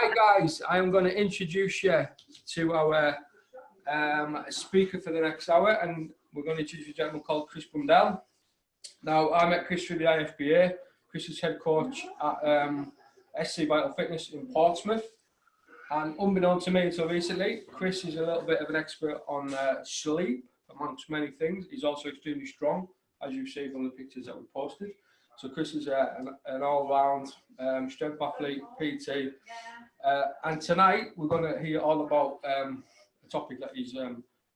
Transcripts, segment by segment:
Right, guys, I am going to introduce you to our speaker for the next hour, and we're going to introduce a gentleman called Chris Mandell. Now, I met Chris through the IFBA. Chris is head coach at SC Vital Fitness in Portsmouth. And unbeknown to me until recently, Chris is a little bit of an expert on sleep, amongst many things. He's also extremely strong, as you've seen from the pictures that we posted. So Chris is an all-round strength athlete, PT. And tonight, we're going to hear all about a topic that he's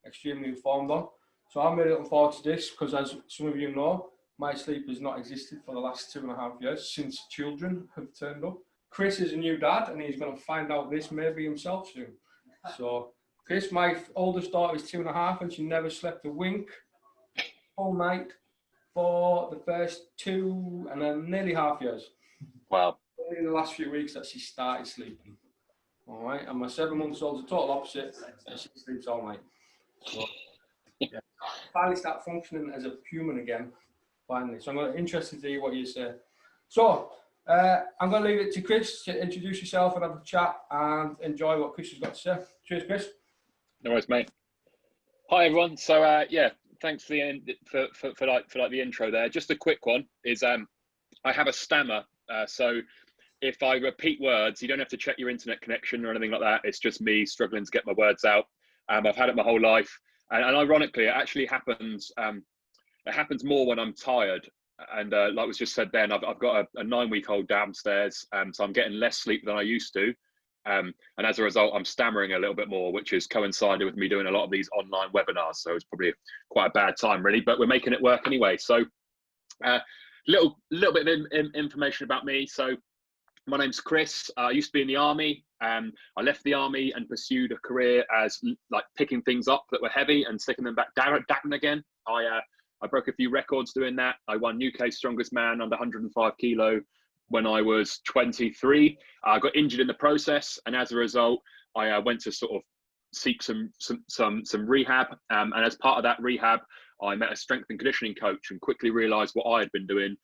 extremely informed on. So I'm really looking forward to this because, as some of you know, my sleep has not existed for the last 2.5 years since children have turned up. Chris is a new dad and he's going to find out this maybe himself soon. So, Chris, my oldest daughter is 2.5 and she never slept a wink all night for the first 2 and then nearly half years. Wow. Only in the last few weeks that she started sleeping. All right. And my 7-month-old's the total opposite and she sleeps all night. So, yeah. Finally start functioning as a human again. Finally. So I'm interested to hear what you say. So, I'm going to leave it to Chris to introduce yourself and have a chat and enjoy what Chris has got to say. Cheers, Chris. No worries, mate. Hi, everyone. So, yeah, thanks for the intro there. Just a quick one is I have a stammer. So if I repeat words, you don't have to check your internet connection or anything like that. It's just me struggling to get my words out. I've had it my whole life. And ironically, it actually happens. It happens more when I'm tired. And like was just said then, I've got a 9-week-old downstairs, so I'm getting less sleep than I used to. And as a result, I'm stammering a little bit more, which has coincided with me doing a lot of these online webinars. So it's probably quite a bad time, really, but we're making it work anyway. So little bit of information about me. So my name's Chris. I used to be in the army. I left the army and pursued a career as like picking things up that were heavy and sticking them back down again. I broke a few records doing that. I won UK's strongest man under 105 kilo when I was 23. I got injured in the process, and as a result, I went to sort of seek some rehab. And as part of that rehab, I met a strength and conditioning coach, and quickly realised what I had been doing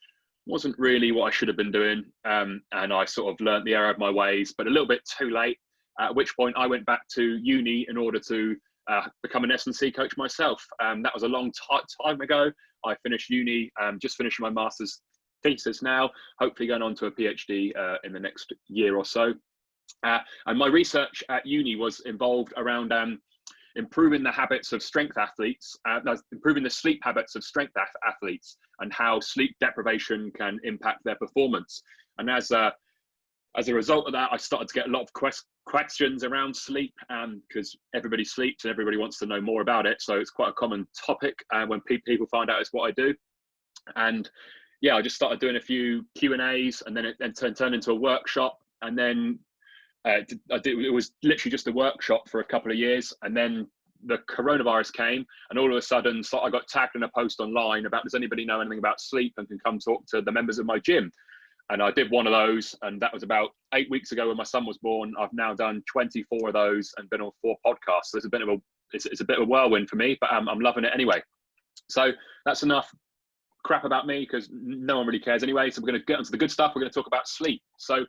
wasn't really what I should have been doing. And I sort of learnt the error of my ways, but a little bit too late. At which point, I went back to uni in order to become an S&C coach myself. That was a long time ago. I finished uni, just finishing my master's thesis now, hopefully going on to a PhD in the next year or so. And my research at uni was involved around improving the habits of strength athletes, improving the sleep habits of strength athletes and how sleep deprivation can impact their performance. And as a result of that, I started to get a lot of questions around sleep because everybody sleeps and everybody wants to know more about it. So it's quite a common topic when people find out it's what I do. And yeah, I just started doing a few Q&As and then it turned into a workshop. And then it was literally just a workshop for a couple of years. And then the coronavirus came and all of a sudden I got tagged in a post online about, does anybody know anything about sleep and can come talk to the members of my gym? And I did one of those, and that was about 8 weeks ago when my son was born. I've now done 24 of those and been on 4 podcasts. So it's a bit of a whirlwind for me, but I'm loving it anyway. So that's enough crap about me because no one really cares anyway. So we're going to get onto the good stuff. We're going to talk about sleep. So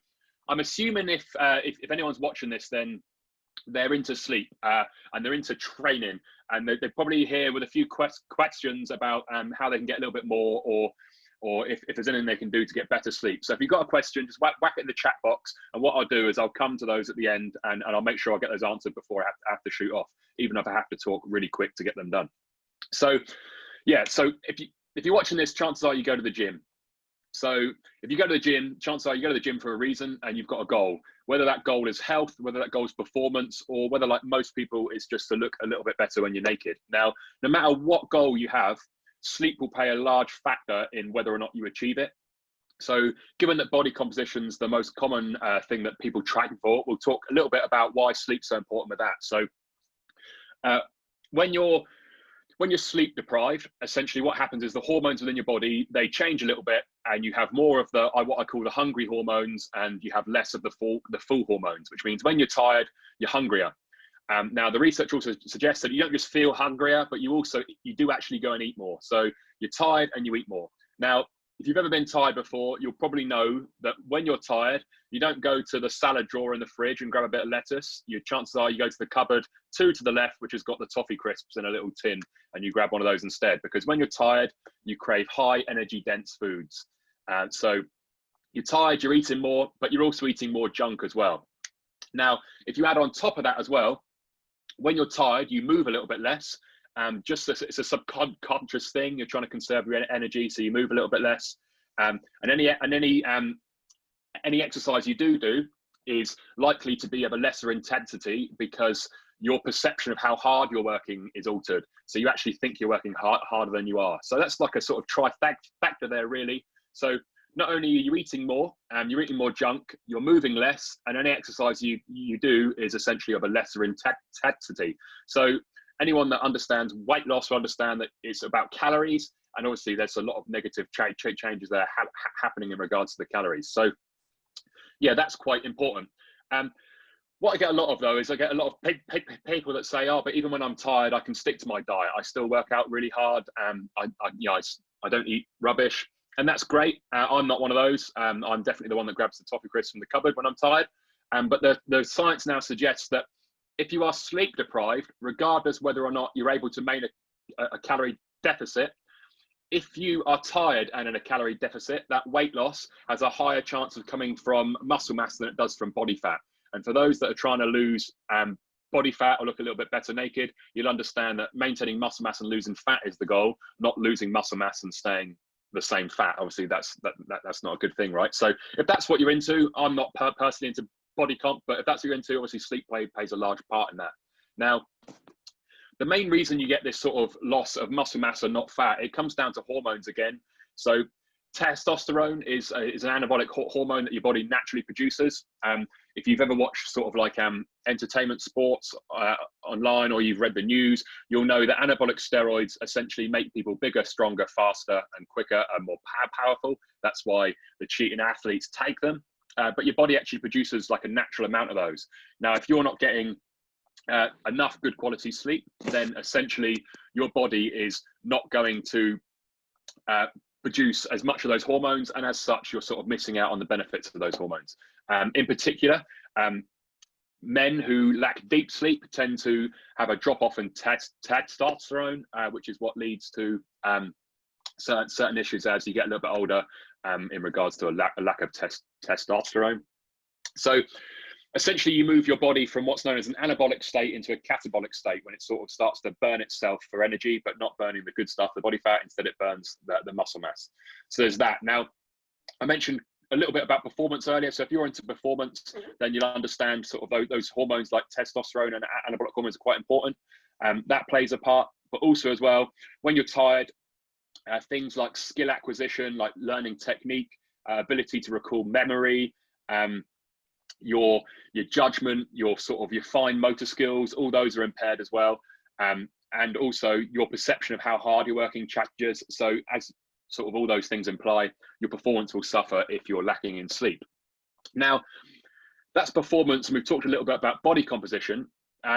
I'm assuming if anyone's watching this, then they're into sleep and they're into training, and they're probably here with a few questions about how they can get a little bit more or if there's anything they can do to get better sleep. So if you've got a question, just whack it in the chat box. And what I'll do is I'll come to those at the end and I'll make sure I get those answered before I have to shoot off, even if I have to talk really quick to get them done. So yeah, so if you're watching this, chances are you go to the gym. So if you go to the gym, chances are you go to the gym for a reason and you've got a goal, whether that goal is health, whether that goal is performance, or whether, like most people, it's just to look a little bit better when you're naked. Now, no matter what goal you have, sleep will play a large factor in whether or not you achieve it. So given that body composition is the most common thing that people track for, we'll talk a little bit about why sleep's so important with that. So when you're sleep deprived, essentially what happens is the hormones within your body, they change a little bit and you have more of the what I call the hungry hormones, and you have less of the full hormones, which means when you're tired, you're hungrier. Now, the research also suggests that you don't just feel hungrier, but you do actually go and eat more. So you're tired and you eat more. Now, if you've ever been tired before, you'll probably know that when you're tired, you don't go to the salad drawer in the fridge and grab a bit of lettuce. Your chances are you go to the cupboard 2 to the left, which has got the toffee crisps in a little tin, and you grab one of those instead. Because when you're tired, you crave high energy dense foods. So you're tired, you're eating more, but you're also eating more junk as well. Now, if you add on top of that as well, when you're tired, you move a little bit less. It's a subconscious thing. You're trying to conserve your energy, so you move a little bit less. And any exercise you do is likely to be of a lesser intensity because your perception of how hard you're working is altered. So you actually think you're working harder than you are. So that's like a sort of trifecta there, really. So not only are you eating more, you're eating more junk, you're moving less, and any exercise you do is essentially of a lesser intensity. So anyone that understands weight loss will understand that it's about calories, and obviously there's a lot of negative changes there happening in regards to the calories. So yeah, that's quite important. What I get a lot of though is I get a lot of people that say, oh, but even when I'm tired, I can stick to my diet. I still work out really hard. I don't eat rubbish, and that's great. I'm not one of those. I'm definitely the one that grabs the toffee crisps from the cupboard when I'm tired. But the science now suggests that if you are sleep deprived, regardless whether or not you're able to maintain a calorie deficit, if you are tired and in a calorie deficit, that weight loss has a higher chance of coming from muscle mass than it does from body fat. And for those that are trying to lose body fat or look a little bit better naked, you'll understand that maintaining muscle mass and losing fat is the goal, not losing muscle mass and staying the same fat. Obviously, that's not a good thing, right? So if that's what you're into, I'm not personally into body comp, but if that's what you're into, obviously sleep plays a large part in that. Now, the main reason you get this sort of loss of muscle mass and not fat, it comes down to hormones again. So testosterone is an anabolic hormone that your body naturally produces. If you've ever watched sort of like entertainment sports online, or you've read the news, you'll know that anabolic steroids essentially make people bigger, stronger, faster and quicker and more powerful. That's why the cheating athletes take them. But your body actually produces like a natural amount of those. Now, if you're not getting enough good quality sleep, then essentially your body is not going to produce as much of those hormones, and as such you're sort of missing out on the benefits of those hormones. In particular, men who lack deep sleep tend to have a drop off in testosterone, which is what leads to certain issues as you get a little bit older in regards to a lack of testosterone. So essentially you move your body from what's known as an anabolic state into a catabolic state when it sort of starts to burn itself for energy, but not burning the good stuff, the body fat. Instead it burns the muscle mass. So there's that. Now, I mentioned a little bit about performance earlier. So if you're into performance, then you'll understand sort of those hormones like testosterone and anabolic hormones are quite important. That plays a part, but also as well, when you're tired, things like skill acquisition, like learning technique, ability to recall memory, your judgment, your fine motor skills, all those are impaired as well. And also your perception of how hard you're working changes. So as sort of all those things imply, your performance will suffer if you're lacking in sleep. Now, that's performance, and we've talked a little bit about body composition.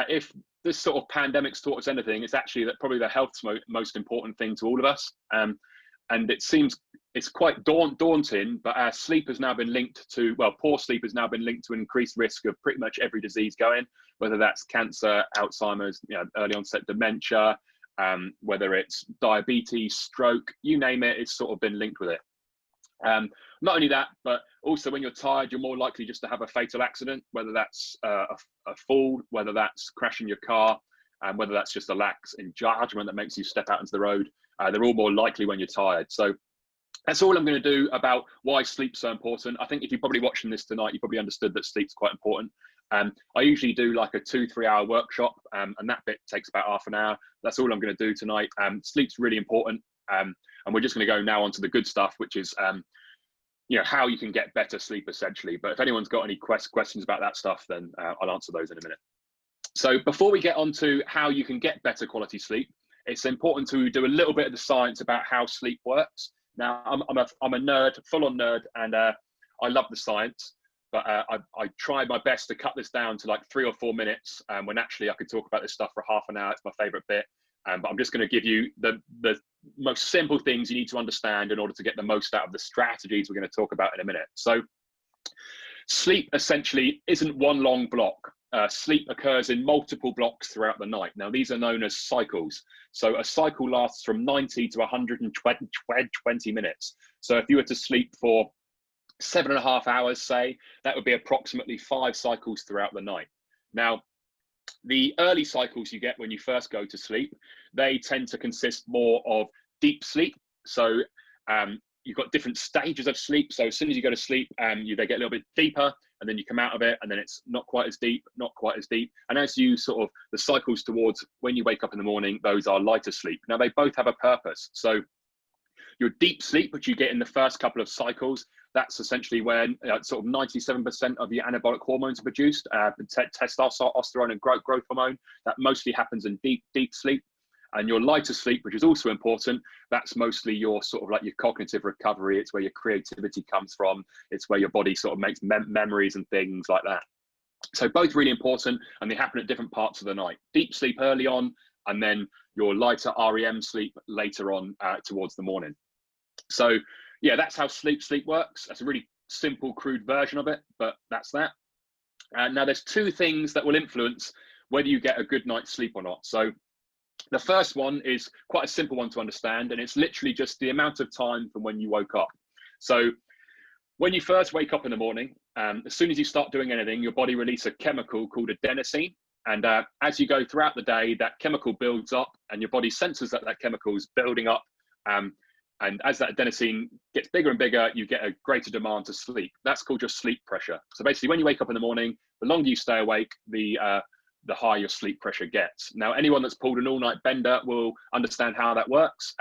If this sort of pandemic's taught us anything, it's actually that probably the health's most important thing to all of us. And it seems it's quite daunting, but our sleep has now been linked to, well, poor sleep has now been linked to an increased risk of pretty much every disease going, whether that's cancer, Alzheimer's, early onset dementia, whether it's diabetes, stroke, you name it, it's sort of been linked with it. Not only that, but also when you're tired, you're more likely just to have a fatal accident, whether that's a fall, whether that's crashing your car, whether that's just a lax in judgment that makes you step out into the road. They're all more likely when you're tired. So that's all I'm going to do about why sleep's so important. I think if you're probably watching this tonight, you probably understood that sleep's quite important. I usually do like a 2-3 hour workshop, and that bit takes about half an hour. That's all I'm going to do tonight. Sleep's really important. And we're just going to go now onto the good stuff, which is how you can get better sleep essentially. But if anyone's got any questions about that stuff, then I'll answer those in a minute. So before we get on to how you can get better quality sleep, it's important to do a little bit of the science about how sleep works. Now, I'm a nerd, full-on nerd, and I love the science, but I try my best to cut this down to like 3 or 4 minutes, when actually I could talk about this stuff for half an hour. It's my favorite bit. But I'm just going to give you the most simple things you need to understand in order to get the most out of the strategies we're going to talk about in a minute. So sleep essentially isn't one long block. Sleep occurs in multiple blocks throughout the night. Now, these are known as cycles. So a cycle lasts from 90 to 120 minutes. So if you were to sleep for 7.5 hours, say, that would be approximately 5 cycles throughout the night. Now, the early cycles you get when you first go to sleep, they tend to consist more of deep sleep. So you've got different stages of sleep. So as soon as you go to sleep, they get a little bit deeper, and then you come out of it, and then it's not quite as deep, not quite as deep. And as you sort of, the cycles towards when you wake up in the morning, those are lighter sleep. Now, they both have a purpose. So your deep sleep, which you get in the first couple of cycles, that's essentially when sort of 97% of your anabolic hormones are produced, testosterone and growth hormone. That mostly happens in deep sleep. And your lighter sleep, which is also important, that's mostly your sort of like your cognitive recovery. It's where your creativity comes from. It's where your body sort of makes memories and things like that. So both really important, and they happen at different parts of the night. Deep sleep early on, and then your lighter REM sleep later on towards the morning. So yeah, that's how sleep works. That's a really simple, crude version of it, but that's that. Now there's 2 things that will influence whether you get a good night's sleep or not. So the first one is quite a simple one to understand, and it's literally just the amount of time from when you woke up. So when you first wake up in the morning, as soon as you start doing anything, your body releases a chemical called adenosine. And as you go throughout the day, that chemical builds up, and your body senses that that chemical is building up. And as that adenosine gets bigger and bigger, you get a greater demand to sleep. That's called your sleep pressure. So basically, when you wake up in the morning, the longer you stay awake, the higher your sleep pressure gets. Now, anyone that's pulled an all-night bender will understand how that works.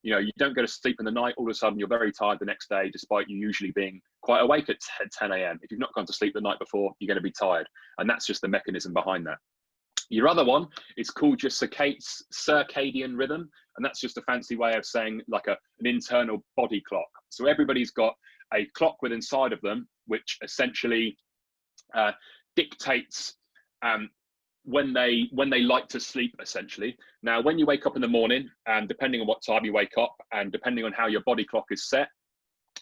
You know, you don't go to sleep in the night, all of a sudden you're very tired the next day, despite you usually being quite awake at 10 a.m. If you've not gone to sleep the night before, you're going to be tired. And that's just the mechanism behind that. Your other one is called your circadian rhythm, and that's just a fancy way of saying like an internal body clock. So everybody's got a clock within inside of them, which essentially dictates when they like to sleep, essentially. Now, when you wake up in the morning, and depending on what time you wake up, and depending on how your body clock is set,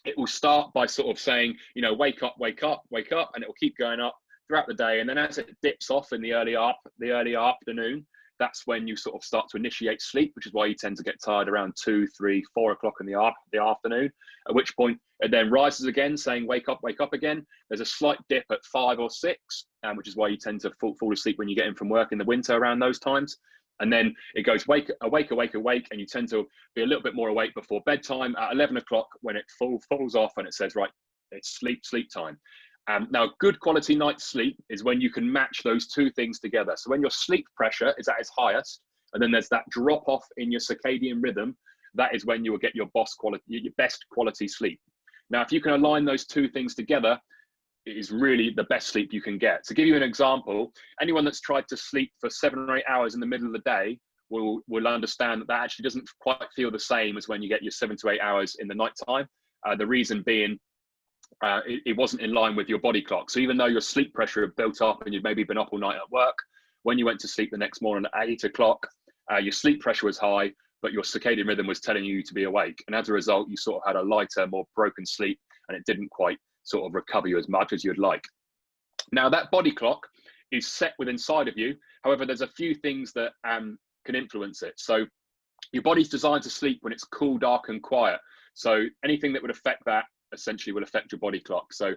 it will start by sort of saying, you know, wake up, wake up, wake up, and it will keep going up throughout the day. And then as it dips off in the early afternoon, that's when you sort of start to initiate sleep, which is why you tend to get tired around 2, 3, 4 o'clock in the afternoon, at which point it then rises again, saying wake up again. There's a slight dip at 5 or 6, which is why you tend to fall asleep when you get in from work in the winter around those times. And then it goes awake, and you tend to be a little bit more awake before bedtime at 11 o'clock, when it falls off and it says, right, it's sleep time. Now, good quality night's sleep is when you can match those 2 things together. So when your sleep pressure is at its highest, and then there's that drop off in your circadian rhythm, that is when you will get your best quality sleep. Now, if you can align those 2 things together, it is really the best sleep you can get. To give you an example, anyone that's tried to sleep for 7 or 8 hours in the middle of the day will understand that actually doesn't quite feel the same as when you get your 7 to 8 hours in the nighttime. The reason being, it wasn't in line with your body clock. So even though your sleep pressure had built up and you'd maybe been up all night at work, when you went to sleep the next morning at 8 o'clock, your sleep pressure was high, but your circadian rhythm was telling you to be awake. And as a result, you sort of had a lighter, more broken sleep, and it didn't quite sort of recover you as much as you'd like. Now, that body clock is set within inside of you. However, there's a few things that can influence it. So your body's designed to sleep when it's cool, dark, and quiet. So anything that would affect that essentially will affect your body clock. So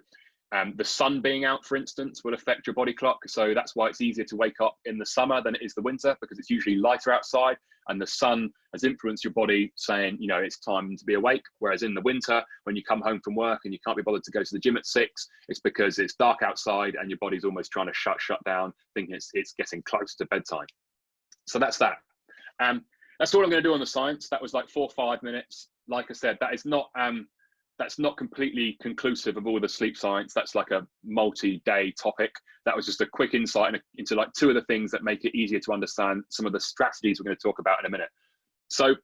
the sun being out, for instance, will affect your body clock. So that's why it's easier to wake up in the summer than it is the winter, because it's usually lighter outside, and the sun has influenced your body saying, you know, it's time to be awake. Whereas in the winter, when you come home from work and you can't be bothered to go to the gym at 6, it's because it's dark outside and your body's almost trying to shut down, thinking it's getting closer to bedtime. So that's that. That's all I'm going to do on the science. That was like 4 or 5 minutes. Like I said, that's not completely conclusive of all the sleep science. That's like a multi-day topic. That was just a quick insight into like 2 of the things that make it easier to understand some of the strategies we're going to talk about in a minute. So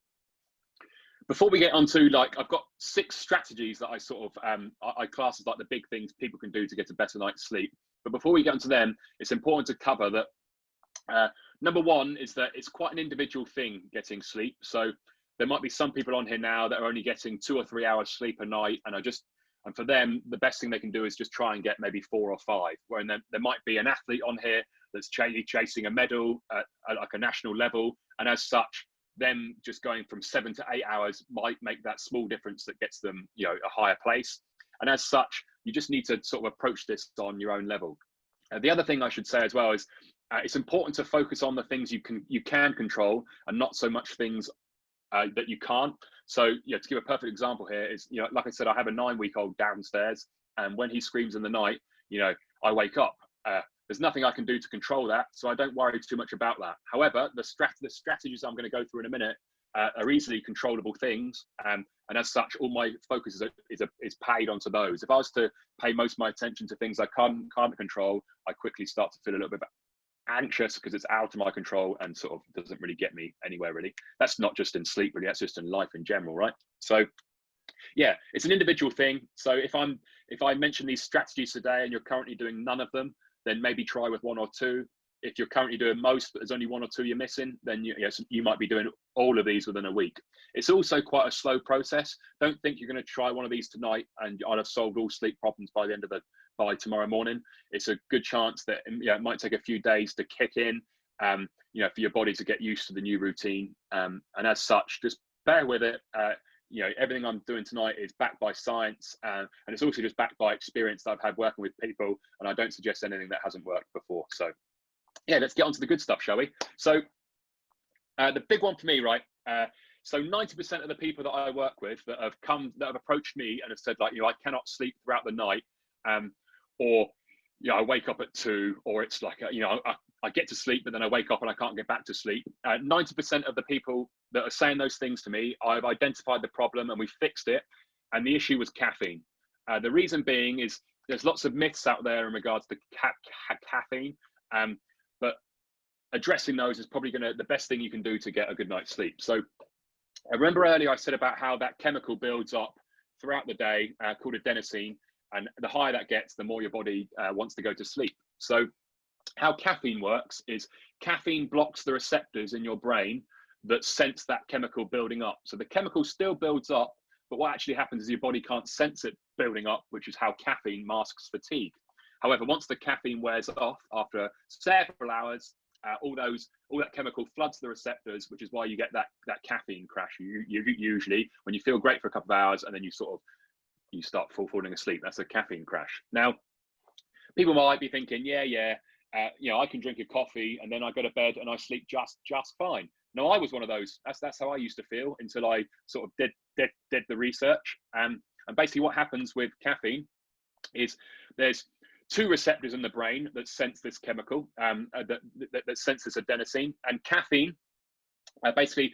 before we get onto, like, I've got 6 strategies that I sort of, I class as like the big things people can do to get a better night's sleep. But before we get onto them, it's important to cover that number 1 is that it's quite an individual thing, getting sleep. So there might be some people on here now that are only getting 2 or 3 hours sleep a night, and for them, the best thing they can do is just try and get maybe 4 or 5. Where then there might be an athlete on here that's chasing a medal at like a national level, and as such, them just going from 7 to 8 hours might make that small difference that gets them, you know, a higher place. And as such, you just need to sort of approach this on your own level. The other thing I should say as well is it's important to focus on the things you can control and not so much things that you can't. So, you know, to give a perfect example here is, you know, like I said, I have a 9-week-old downstairs, and when he screams in the night, you know, I wake up. There's nothing I can do to control that, so I don't worry too much about that. However, the strategies I'm going to go through in a minute are easily controllable things, and as such, all my focus is paid onto those. If I was to pay most of my attention to things I can't control, I quickly start to feel a little bit anxious because it's out of my control and sort of doesn't really get me anywhere really. That's not just in sleep really, that's just in life in general, right? So yeah, it's an individual thing. So if I mention these strategies today and you're currently doing none of them, then maybe try with 1 or 2. If you're currently doing most, but there's only 1 or 2 you're missing, then you might be doing all of these within a week. It's also quite a slow process. Don't think you're going to try one of these tonight and I'll have solved all sleep problems by tomorrow morning. It's a good chance that, you know, it might take a few days to kick in, you know, for your body to get used to the new routine. And as such, just bear with it. You know, everything I'm doing tonight is backed by science, and it's also just backed by experience that I've had working with people, and I don't suggest anything that hasn't worked before. So yeah, let's get on to the good stuff, shall we? So the big one for me, right? So 90% of the people that I work with that have approached me and have said, like, you know, I cannot sleep throughout the night, or, you know, I wake up at 2, or it's like, you know, I get to sleep, but then I wake up and I can't get back to sleep. 90% of the people that are saying those things to me, I've identified the problem and we fixed it. And the issue was caffeine. The reason being is there's lots of myths out there in regards to caffeine, but addressing those is probably the best thing you can do to get a good night's sleep. So I remember earlier I said about how that chemical builds up throughout the day called adenosine. And the higher that gets, the more your body wants to go to sleep. So how caffeine works is caffeine blocks the receptors in your brain that sense that chemical building up. So the chemical still builds up, but what actually happens is your body can't sense it building up, which is how caffeine masks fatigue. However, once the caffeine wears off after several hours, all that chemical floods the receptors, which is why you get that caffeine crash. You usually, when you feel great for a couple of hours and then you start falling asleep. That's a caffeine crash. Now, people might be thinking, you know, I can drink a coffee and then I go to bed and I sleep just fine. No, I was one of those. That's how I used to feel until I sort of did the research. And basically, what happens with caffeine is there's 2 receptors in the brain that sense this chemical, that sense this adenosine. And caffeine, basically,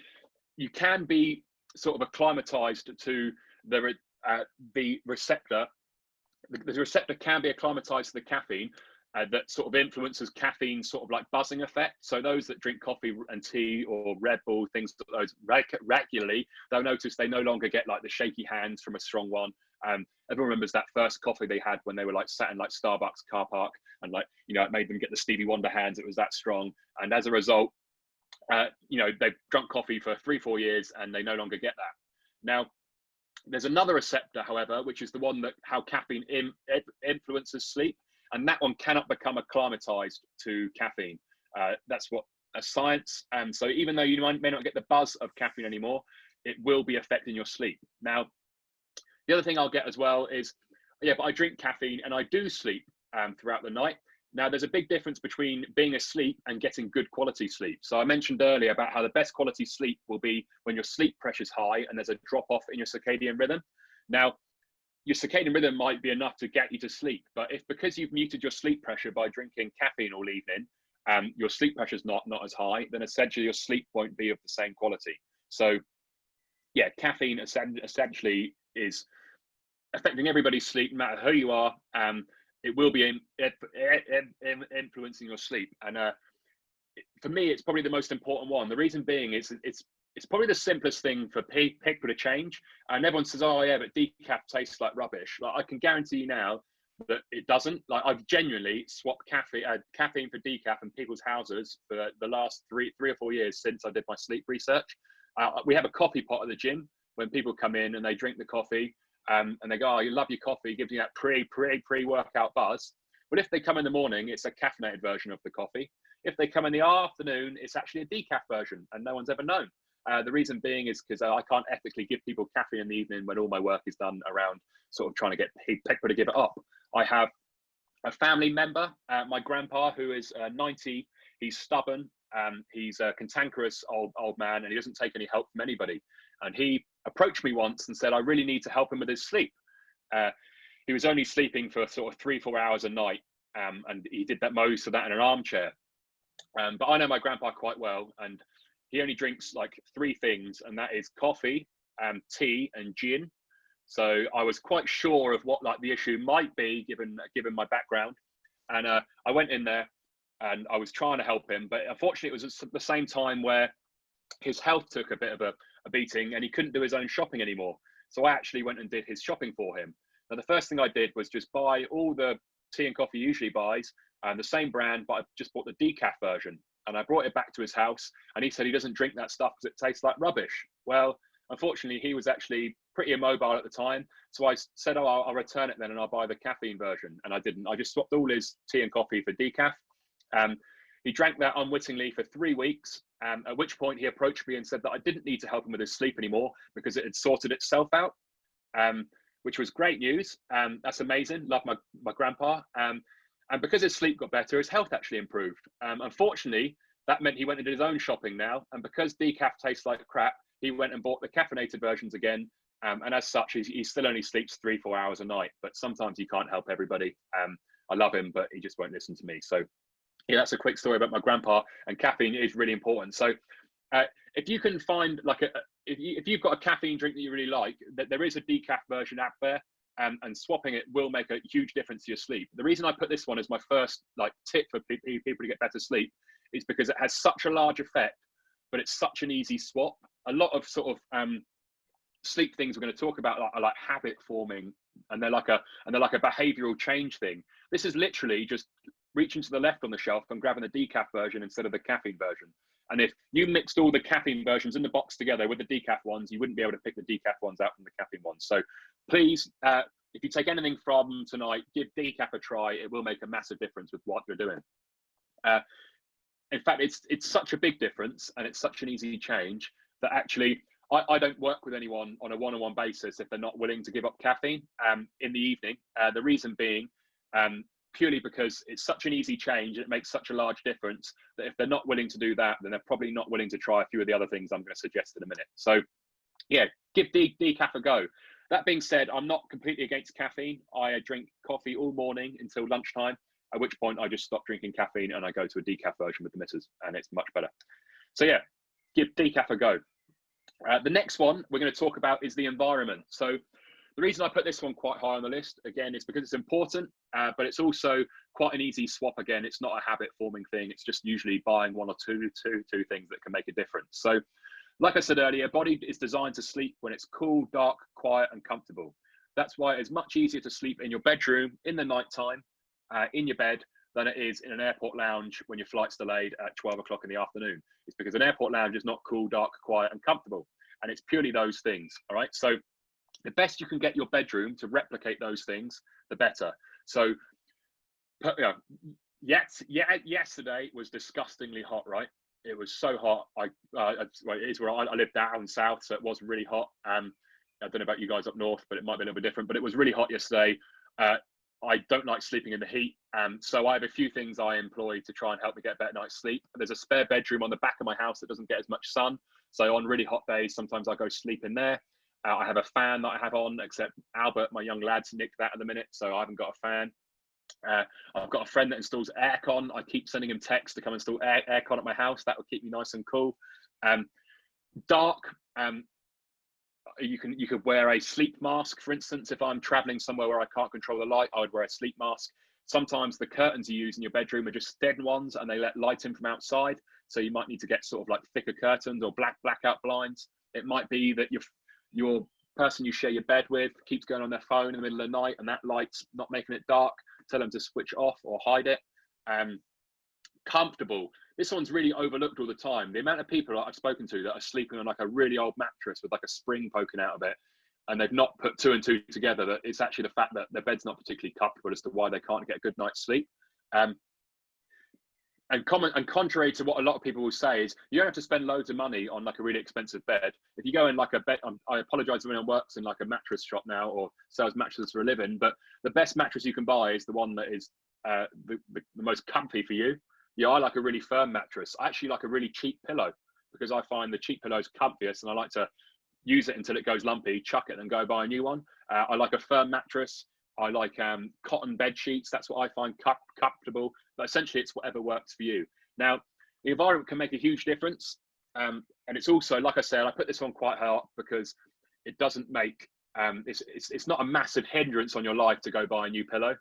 you can be sort of acclimatized to the receptor. The receptor can be acclimatized to the caffeine that sort of influences caffeine sort of like buzzing effect. So those that drink coffee and tea or Red Bull, things like those regularly, they'll notice they no longer get like the shaky hands from a strong one. Everyone remembers that first coffee they had when they were like sat in like Starbucks car park, and like, you know, it made them get the Stevie Wonder hands. It was that strong. And as a result, you know, they've drunk coffee for 3-4 years and they no longer get that. Now, there's another receptor, however, which is the one that how caffeine influences sleep. And that one cannot become acclimatized to caffeine. That's what science. So even though you may not get the buzz of caffeine anymore, it will be affecting your sleep. Now, the other thing I'll get as well is, but I drink caffeine and I do sleep throughout the night. Now, there's a big difference between being asleep and getting good quality sleep. So I mentioned earlier about how the best quality sleep will be when your sleep pressure is high and there's a drop off in your circadian rhythm. Now, your circadian rhythm might be enough to get you to sleep, but if because you've muted your sleep pressure by drinking caffeine all evening, your sleep pressure is not as high, then essentially your sleep won't be of the same quality. So yeah, caffeine essentially is affecting everybody's sleep, no matter who you are. It will be influencing your sleep. And for me, it's probably the most important one. The reason being is it's probably the simplest thing for people to change. And everyone says, oh yeah, but decaf tastes like rubbish. Like, I can guarantee you now that it doesn't. Like, I've genuinely swapped caffeine for decaf in people's houses for the last three or 4 years since I did my sleep research. We have a coffee pot at the gym when people come in and they drink the coffee, and they go, "Oh, you love your coffee," gives you that pre-workout buzz. But if they come in the morning, it's a caffeinated version of the coffee. If they come in the afternoon, it's actually a decaf version, and no one's ever known. The reason being is because I can't ethically give people caffeine in the evening when all my work is done around sort of trying to get people to give it up. I have a family member, my grandpa, who is 90. He's stubborn. He's a cantankerous old man, and he doesn't take any help from anybody. And he approached me once and said, "I really need to help him with his sleep." He was only sleeping for sort of 3-4 hours a night, and he did that most of that in an armchair. But I know my grandpa quite well, and he only drinks like 3 things, and that is coffee, tea, and gin. So I was quite sure of what like the issue might be, given my background. And I went in there and I was trying to help him, but unfortunately it was at the same time where his health took a bit of a beating and he couldn't do his own shopping anymore. So I actually went and did his shopping for him. Now, the first thing I did was just buy all the tea and coffee he usually buys, and the same brand, but I just bought the decaf version. And I brought it back to his house, and he said he doesn't drink that stuff because it tastes like rubbish. Well, unfortunately, he was actually pretty immobile at the time. So I said, "Oh, I'll return it then, and I'll buy the caffeine version." And I didn't. I just swapped all his tea and coffee for decaf. He drank that unwittingly for 3 weeks, at which point he approached me and said that I didn't need to help him with his sleep anymore because it had sorted itself out, which was great news. That's amazing. Love my grandpa. And because his sleep got better, his health actually improved. Unfortunately, that meant he went and did his own shopping now. And because decaf tastes like crap, he went and bought the caffeinated versions again. And as such, he still only sleeps 3-4 hours a night. But sometimes he can't help everybody. I love him, but he just won't listen to me. So yeah, that's a quick story about my grandpa. And caffeine is really important. So if you can find like if you've got a caffeine drink that you really like, there is a decaf version out there. And swapping it will make a huge difference to your sleep. The reason I put this one as my first like tip for people to get better sleep is because it has such a large effect, but it's such an easy swap. A lot of sort of sleep things we're going to talk about are like habit forming, and they're like a behavioral change thing. This is literally just reaching to the left on the shelf and grabbing the decaf version instead of the caffeine version. And if you mixed all the caffeine versions in the box together with the decaf ones, you wouldn't be able to pick the decaf ones out from the caffeine ones. So please, if you take anything from tonight, give decaf a try. It will make a massive difference with what you're doing. In fact, it's such a big difference, and it's such an easy change that actually I don't work with anyone on a one-on-one basis if they're not willing to give up caffeine in the evening. The reason being, purely because it's such an easy change, it makes such a large difference that if they're not willing to do that, then they're probably not willing to try a few of the other things I'm going to suggest in a minute. So yeah, give decaf a go. That being said, I'm not completely against caffeine. I drink coffee all morning until lunchtime, at which point I just stop drinking caffeine and I go to a decaf version with the missus, and it's much better. So yeah, give decaf a go. The next one we're going to talk about is the environment. So the reason I put this one quite high on the list, again, is because it's important, but it's also quite an easy swap. Again, it's not a habit forming thing. It's just usually buying one or two things that can make a difference. So like I said earlier, body is designed to sleep when it's cool, dark, quiet, and comfortable. That's why it's much easier to sleep in your bedroom in the nighttime, in your bed, than it is in an airport lounge when your flight's delayed at 12 o'clock in the afternoon. It's because an airport lounge is not cool, dark, quiet, and comfortable. And it's purely those things, all right? So the best you can get your bedroom to replicate those things, the better. So, yesterday was disgustingly hot, right? It was so hot. It is where I live down south, so it was really hot. I don't know about you guys up north, but it might be a little bit different. But it was really hot yesterday. I don't like sleeping in the heat, so I have a few things I employ to try and help me get a better night's sleep. There's a spare bedroom on the back of my house that doesn't get as much sun, so on really hot days, sometimes I go sleep in there. I have a fan that I have on, except Albert, my young lad's nicked that at the minute, so I haven't got a fan. I've got a friend that installs aircon. I keep sending him texts to come install aircon at my house. That will keep me nice and cool. Dark. You could wear a sleep mask, for instance. If I'm traveling somewhere where I can't control the light, I would wear a sleep mask. Sometimes the curtains you use in your bedroom are just thin ones and they let light in from outside. So you might need to get sort of like thicker curtains or blackout blinds. It might be that your person you share your bed with keeps going on their phone in the middle of the night and that light's not making it dark. Tell them to switch off or hide it. comfortable. This one's really overlooked all the time. The amount of people I've spoken to that are sleeping on like a really old mattress with like a spring poking out of it, and they've not put two and two together, that it's actually the fact that their bed's not particularly comfortable as to why they can't get a good night's sleep. And contrary to what a lot of people will say, is you don't have to spend loads of money on like a really expensive bed. If you go in like a bed, I apologize if anyone works in like a mattress shop now or sells mattresses for a living, but the best mattress you can buy is the one that is the most comfy for you. Yeah, I like a really firm mattress. I actually like a really cheap pillow because I find the cheap pillows comfiest, and I like to use it until it goes lumpy, chuck it, and go buy a new one. I like a firm mattress. I like cotton bed sheets. That's what I find comfortable. But essentially, it's whatever works for you. Now, the environment can make a huge difference, and it's also, like I said, I put this one quite high up because it doesn't make it's not a massive hindrance on your life to go buy a new pillow.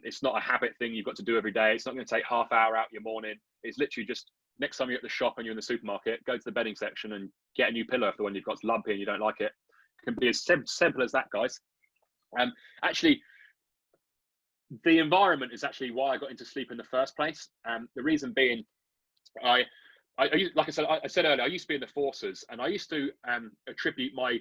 It's not a habit thing you've got to do every day. It's not going to take half hour out your morning. It's literally just next time you're at the shop and you're in the supermarket, go to the bedding section and get a new pillow if the one you've got's lumpy and you don't like it. It can be as simple as that, guys. Actually, the environment is actually why I got into sleep in the first place. The reason being, I like I said earlier, I used to be in the forces, and I used to attribute my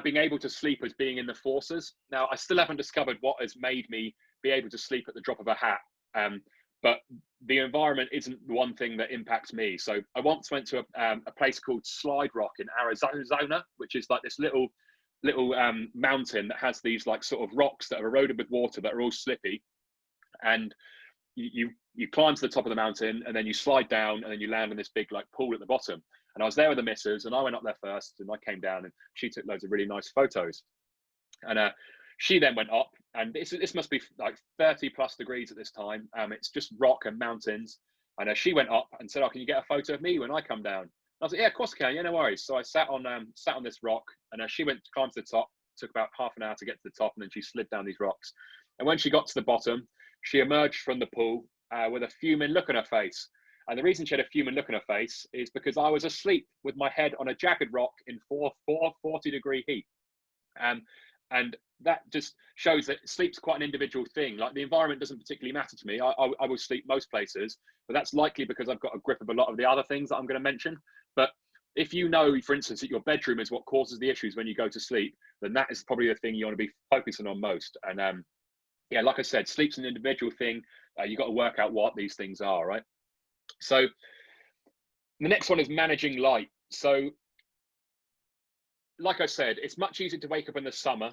being able to sleep as being in the forces. Now, I still haven't discovered what has made me be able to sleep at the drop of a hat. But the environment isn't the one thing that impacts me. So I once went to a place called Slide Rock in Arizona, which is like this little mountain that has these like sort of rocks that are eroded with water that are all slippy, and you climb to the top of the mountain, and then you slide down, and then you land in this big like pool at the bottom. And I was there with the missus, and I went up there first, and I came down, and she took loads of really nice photos. And she then went up, and this must be like 30 plus degrees at this time. It's just rock and mountains. And she went up and said, "Oh, can you get a photo of me when I come down?" I was like, "Yeah, of course I can. Yeah, no worries." So I sat on this rock, and she went to climb to the top. Took about half an hour to get to the top, and then she slid down these rocks. And when she got to the bottom, she emerged from the pool with a fuming look on her face. And the reason she had a fuming look on her face is because I was asleep with my head on a jagged rock in 40-degree heat. And that just shows that sleep's quite an individual thing. Like, the environment doesn't particularly matter to me. I will sleep most places, but that's likely because I've got a grip of a lot of the other things that I'm going to mention. But if you know, for instance, that your bedroom is what causes the issues when you go to sleep, then that is probably the thing you want to be focusing on most. And yeah, like I said, sleep's an individual thing. You've got to work out what these things are, right? So the next one is managing light. So like I said, it's much easier to wake up in the summer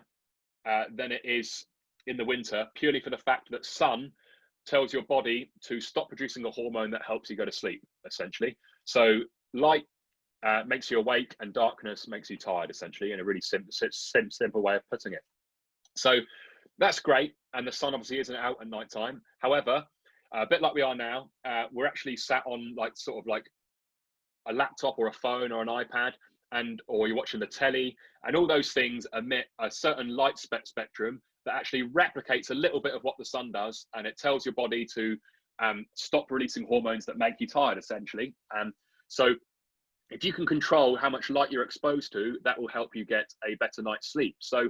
than it is in the winter, purely for the fact that sun tells your body to stop producing a hormone that helps you go to sleep, essentially. So light makes you awake, and darkness makes you tired, essentially, in a really simple way of putting it. So that's great, and the sun obviously isn't out at night time. However, a bit like we are now, we're actually sat on like sort of like a laptop or a phone or an iPad, or you're watching the telly, and all those things emit a certain light spectrum that actually replicates a little bit of what the sun does, and it tells your body to stop releasing hormones that make you tired, essentially. So if you can control how much light you're exposed to, that will help you get a better night's sleep. So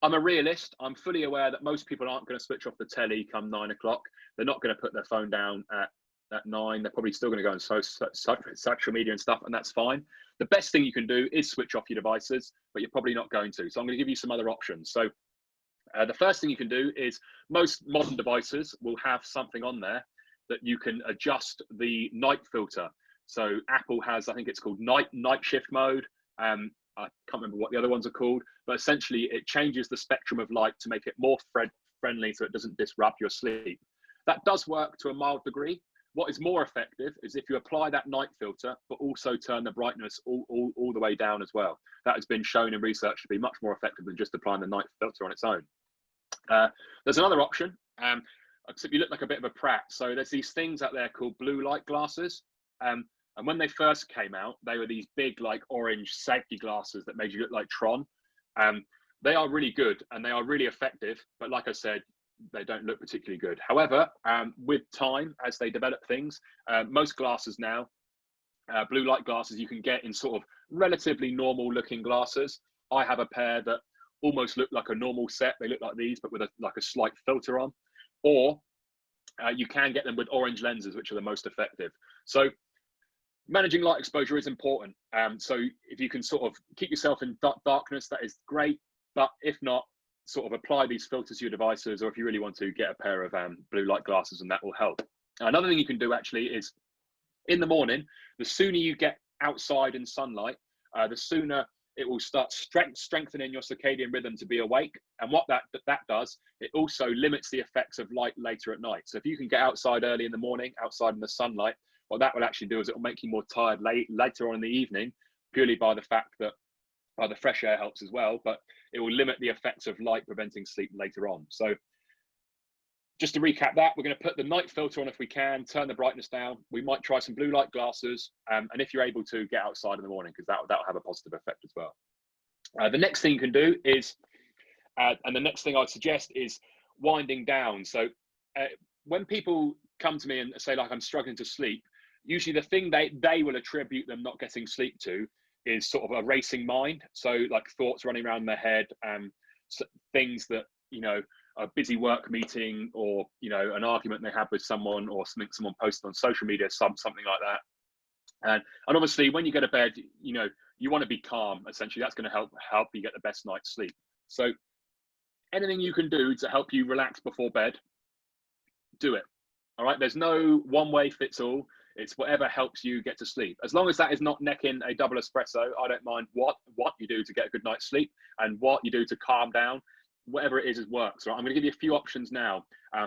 I'm a realist. I'm fully aware that most people aren't going to switch off the telly come 9 o'clock. They're not going to put their phone down at 9. They're probably still going to go on social media and stuff, and that's fine. The best thing you can do is switch off your devices, but you're probably not going to. So I'm going to give you some other options. So the first thing you can do is, most modern devices will have something on there that you can adjust the night filter. So Apple has, I think it's called night shift mode. I can't remember what the other ones are called, but essentially it changes the spectrum of light to make it more friendly so it doesn't disrupt your sleep. That does work to a mild degree. What is more effective is if you apply that night filter, but also turn the brightness all the way down as well. That has been shown in research to be much more effective than just applying the night filter on its own. There's another option, except you look like a bit of a prat. So there's these things out there called blue light glasses. And when they first came out, they were these big, like, orange safety glasses that made you look like Tron. They are really good and they are really effective, but like I said, they don't look particularly good. However, with time, as they develop things, most glasses now, blue light glasses, you can get in sort of relatively normal looking glasses. I have a pair that almost look like a normal set. They look like these, but with like a slight filter on. Or you can get them with orange lenses, which are the most effective. So managing light exposure is important. So if you can sort of keep yourself in darkness, that is great. But if not, sort of apply these filters to your devices, or if you really want to, get a pair of blue light glasses, and that will help. Another thing you can do actually is in the morning, the sooner you get outside in sunlight, the sooner it will start strengthening your circadian rhythm to be awake. And what that does, it also limits the effects of light later at night. So if you can get outside early in the morning, outside in the sunlight, what that will actually do is it will make you more tired later on in the evening, purely by the fact that the fresh air helps as well, but it will limit the effects of light preventing sleep later on. So just to recap that, we're going to put the night filter on if we can, turn the brightness down. We might try some blue light glasses, and if you're able to, get outside in the morning, because that'll have a positive effect as well. The next thing you can do is, and the next thing I'd suggest is winding down. So when people come to me and say, like, I'm struggling to sleep, usually the thing they will attribute them not getting sleep to is sort of a racing mind. So like thoughts running around their head, so things that, you know, a busy work meeting, or, you know, an argument they had with someone, or something someone posted on social media, something like that. And obviously when you go to bed, you know, you want to be calm. Essentially, that's going to help you get the best night's sleep. So anything you can do to help you relax before bed, do it. All right. There's no one way fits all. It's whatever helps you get to sleep. As long as that is not necking a double espresso, I don't mind what you do to get a good night's sleep, and what you do to calm down. Whatever it is works. Right? I'm going to give you a few options now,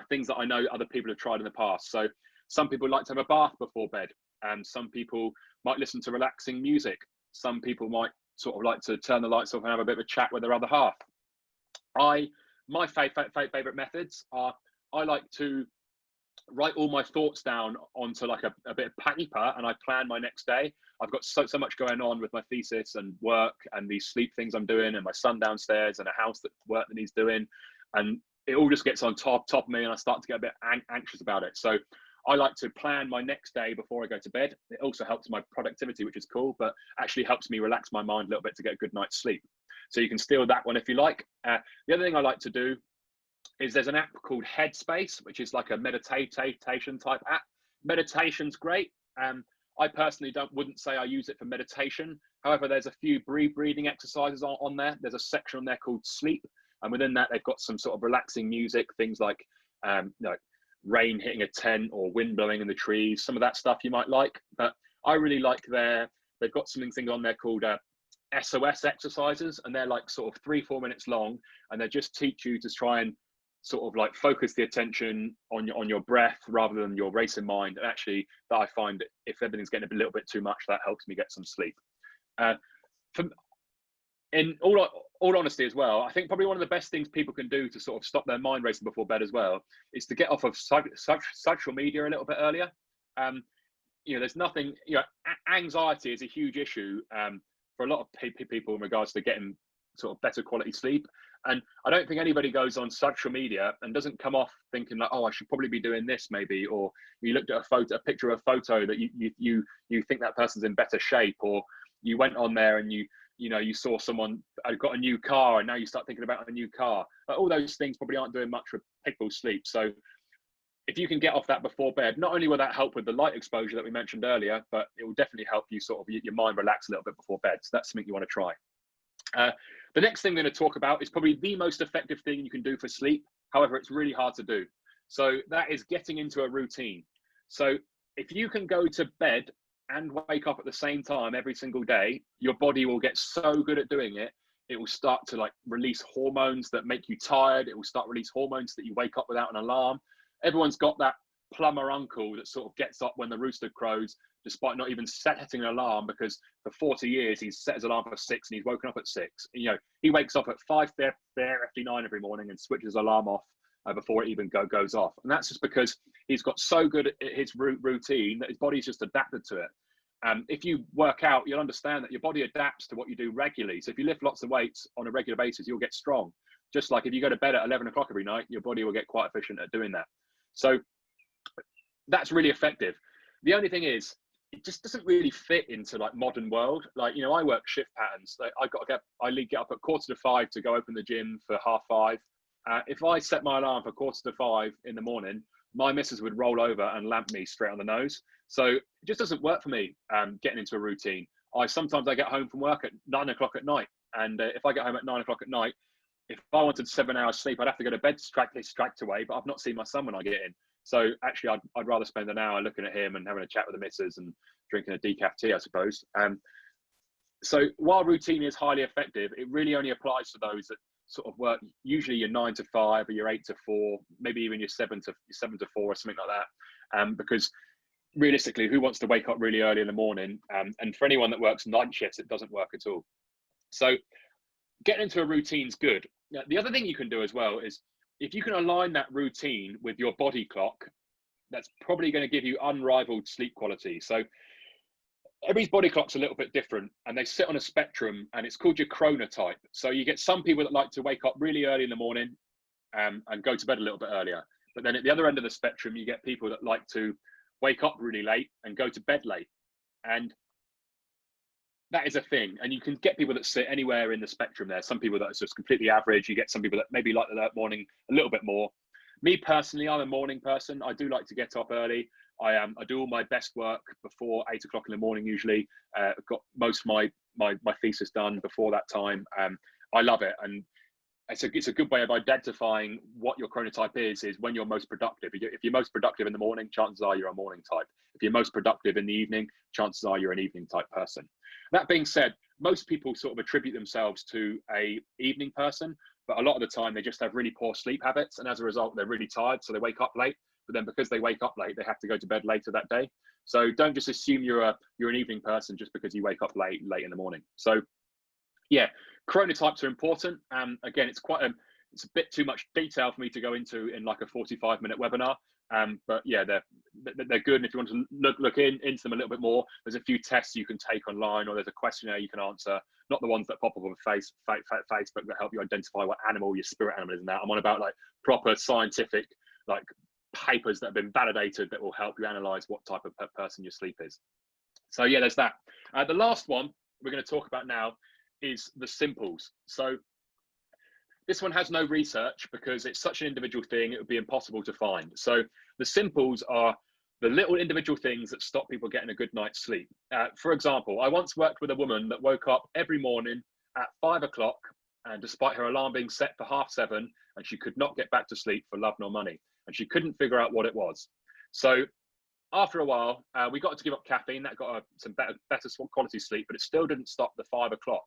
things that I know other people have tried in the past. So some people like to have a bath before bed, and some people might listen to relaxing music. Some people might sort of like to turn the lights off and have a bit of a chat with their other half. My favorite methods are, I like to write all my thoughts down onto like a bit of paper, and I plan my next day. I've got so much going on with my thesis and work and these sleep things I'm doing, and my son downstairs, and a house work that he's doing, and it all just gets on top of me, and I start to get a bit anxious about it. So I like to plan my next day before I go to bed. It also helps my productivity, which is cool, but actually helps me relax my mind a little bit to get a good night's sleep. So you can steal that one if you like. The other thing I like to do is there's an app called Headspace, which is like a meditation type app. Meditation's great. I personally wouldn't say I use it for meditation. However, there's a few breathing exercises on there. There's a section on there called sleep. And within that, they've got some sort of relaxing music, things like you know, rain hitting a tent or wind blowing in the trees, some of that stuff you might like. But I really like they've got things on there called SOS exercises, and they're like sort of 3-4 minutes long, and they just teach you to try and sort of like focus the attention on your breath rather than your racing mind. And actually, that I find if everything's getting a little bit too much, that helps me get some sleep. In all honesty as well, I think probably one of the best things people can do to sort of stop their mind racing before bed as well is to get off of social media a little bit earlier. You know, there's nothing, you know, anxiety is a huge issue for a lot of people in regards to getting sort of better quality sleep. And I don't think anybody goes on social media and doesn't come off thinking like, oh, I should probably be doing this maybe, or you looked at a picture of a photo that you think that person's in better shape, or you went on there and you saw someone got a new car and now you start thinking about a new car. But all those things probably aren't doing much for people's sleep. So if you can get off that before bed, not only will that help with the light exposure that we mentioned earlier, but it will definitely help you sort of your mind relax a little bit before bed. So that's something you want to try. The next thing we're going to talk about is probably the most effective thing you can do for sleep. However, it's really hard to do. So that is getting into a routine. So if you can go to bed and wake up at the same time every single day, your body will get so good at doing it. It will start to like release hormones that make you tired. It will start to release hormones that you wake up without an alarm. Everyone's got that plumber uncle that sort of gets up when the rooster crows, despite not even setting an alarm, because for 40 years he's set his alarm for 6 and he's woken up at 6. You know, he wakes up at 5:59 every morning and switches his alarm off before it even goes off. And that's just because he's got so good at his routine that his body's just adapted to it. If you work out, you'll understand that your body adapts to what you do regularly. So if you lift lots of weights on a regular basis, you'll get strong. Just like if you go to bed at 11 o'clock every night, your body will get quite efficient at doing that. So that's really effective. The only thing is, it just doesn't really fit into like modern world. Like, you know, I work shift patterns. Like, I get up at 4:45 to go open the gym for 5:30. If I set my alarm for 4:45 in the morning, my missus would roll over and lamp me straight on the nose. So it just doesn't work for me getting into a routine. Sometimes I get home from work at 9 o'clock at night. And if I get home at 9 o'clock at night, if I wanted 7 hours sleep, I'd have to go to bed straight away, but I've not seen my son when I get in. So actually, I'd rather spend an hour looking at him and having a chat with the missus and drinking a decaf tea, I suppose. So while routine is highly effective, it really only applies to those that sort of work, usually your 9 to 5 or your 8 to 4, maybe even your 7 to 4 or something like that. Because realistically, who wants to wake up really early in the morning? And for anyone that works night shifts, it doesn't work at all. So getting into a routine is good. Now, the other thing you can do as well is if you can align that routine with your body clock, that's probably going to give you unrivaled sleep quality. So everybody's body clock's a little bit different and they sit on a spectrum, and it's called your chronotype. So you get some people that like to wake up really early in the morning and go to bed a little bit earlier. But then at the other end of the spectrum, you get people that like to wake up really late and go to bed late. And that is a thing. And you can get people that sit anywhere in the spectrum there. Some people that are just completely average. You get some people that maybe like the morning a little bit more. Me personally, I'm a morning person. I do like to get up early. I do all my best work before 8 o'clock in the morning usually. I've got most of my thesis done before that time. I love it. And it's a good way of identifying what your chronotype is when you're most productive. If you're most productive in the morning, chances are you're a morning type. If you're most productive in the evening, chances are you're an evening type person. That being said, most people sort of attribute themselves to a evening person, but a lot of the time they just have really poor sleep habits, and as a result they're really tired, so they wake up late. But then because they wake up late, they have to go to bed later that day. So don't just assume you're an evening person just because you wake up late in the morning. So yeah, chronotypes are important. Again, it's a bit too much detail for me to go into in like a 45-minute webinar. But yeah, they're good. And if you want to look into them a little bit more, there's a few tests you can take online, or there's a questionnaire you can answer. Not the ones that pop up on Facebook that help you identify what animal your spirit animal is. And that I'm on about like proper scientific like papers that have been validated that will help you analyze what type of person your sleep is. So yeah, there's that. The last one we're going to talk about now is the simples. So this one has no research because it's such an individual thing, it would be impossible to find. So the simples are the little individual things that stop people getting a good night's sleep. For example, I once worked with a woman that woke up every morning at 5 o'clock, and despite her alarm being set for 7:30, and she could not get back to sleep for love nor money, and she couldn't figure out what it was. So after a while, we got her to give up caffeine. That got her some better quality sleep, but it still didn't stop the 5 o'clock.